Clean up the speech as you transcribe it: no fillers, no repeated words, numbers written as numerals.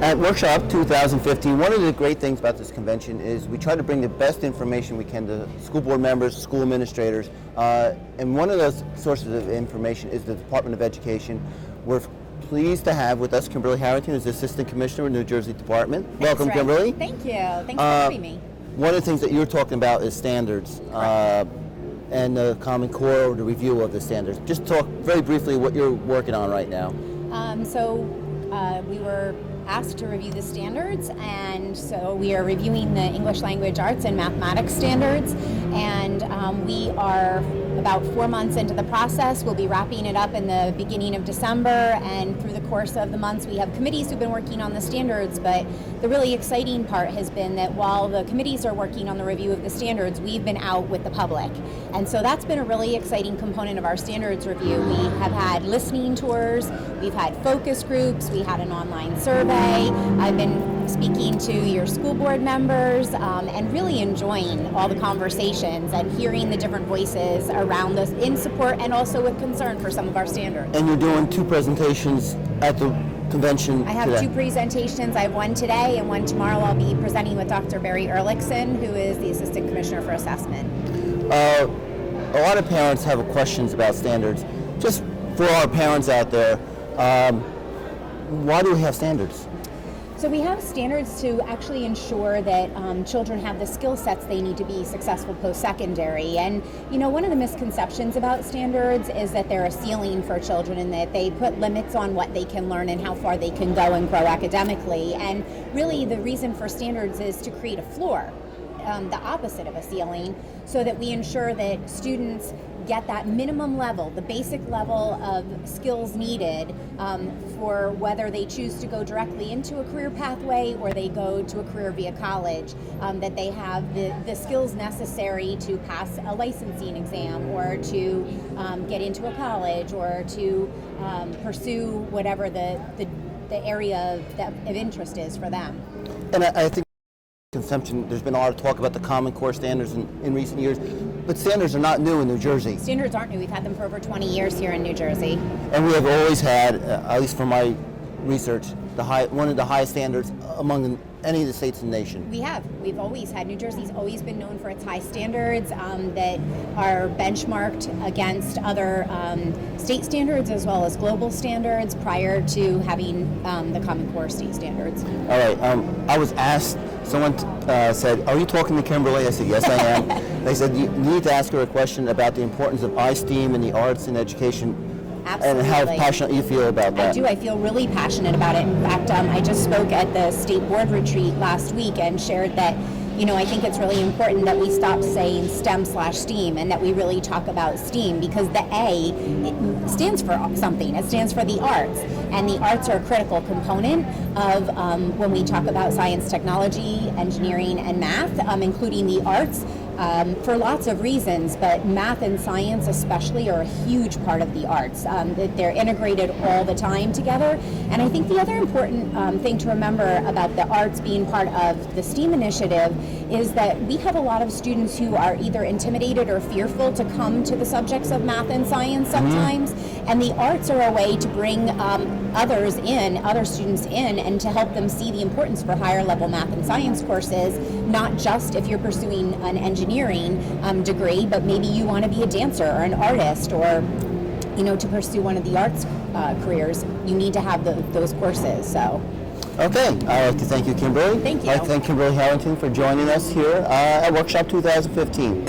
At Workshop 2015, one of the great things about this convention is we try to bring the best information we can to school board members, school administrators, and one of those sources of information is the Department of Education. We're pleased to have with us Kimberley Harrington, who's the Assistant Commissioner of the New Jersey Department. Welcome, Kimberley. Thank you. Thanks for having me. One of the things that you're talking about is standards and the Common Core, or the review of the standards. Just talk very briefly what you're working on right now. We were asked to review the standards, and so we are reviewing the English Language Arts and Mathematics standards, and we are about 4 months into the process. We'll be wrapping it up in the beginning of December, and through the course of the months we have committees who've been working on the standards, but the really exciting part has been that while the committees are working on the review of the standards, we've been out with the public, and so that's been a really exciting component of our standards review. We have had listening tours, we've had focus groups, we had an online survey. I've been speaking to your school board members and really enjoying all the conversations and hearing the different voices around us in support and also with concern for some of our standards. And you're doing 2 presentations at the convention I have today. 2 presentations. I have one today and one tomorrow. I'll be presenting with Dr. Barry Ehrlichson, who is the Assistant Commissioner for Assessment. A lot of parents have questions about standards. Just for our parents out there, why do we have standards? So we have standards to actually ensure that children have the skill sets they need to be successful post-secondary. And you know, one of the misconceptions about standards is that they're a ceiling for children and that they put limits on what they can learn and how far they can go and grow academically. And really the reason for standards is to create a floor, the opposite of a ceiling, so that we ensure that students get that minimum level, the basic level of skills needed for whether they choose to go directly into a career pathway or they go to a career via college, that they have the skills necessary to pass a licensing exam or to get into a college or to pursue whatever the area of interest is for them. And I think consumption, there's been a lot of talk about the Common Core standards in recent years, but standards are not new in New Jersey. Standards aren't new. We've had them for over 20 years here in New Jersey. And we have always had, at least from my research, one of the highest standards among any of the states in the nation. We have. We've always had. New Jersey's always been known for its high standards that are benchmarked against other state standards as well as global standards prior to having the Common Core state standards. All right. I was asked, someone said, "Are you talking to Kimberley?" I said, "Yes, I am." They said, "You need to ask her a question about the importance of STEAM in the arts and education." Absolutely. And how passionate you feel about that. I do. I feel really passionate about it. In fact, I just spoke at the state board retreat last week and shared that, you know, I think it's really important that we stop saying STEM/STEAM and that we really talk about STEAM, because the A, it stands for something. It stands for the arts. And the arts are a critical component of when we talk about science, technology, engineering, and math, including the arts. For lots of reasons, but math and science especially are a huge part of the arts. They're integrated all the time together. And I think the other important thing to remember about the arts being part of the STEAM initiative is that we have a lot of students who are either intimidated or fearful to come to the subjects of math and science sometimes. And the arts are a way to bring other students in, and to help them see the importance for higher level math and science courses, not just if you're pursuing an engineering degree, but maybe you want to be a dancer or an artist, or you know, to pursue one of the arts careers, you need to have those courses. So. Okay, I'd like to thank you, Kimberley. Thank you. I'd like to thank Kimberley Harrington for joining us here at Workshop 2015.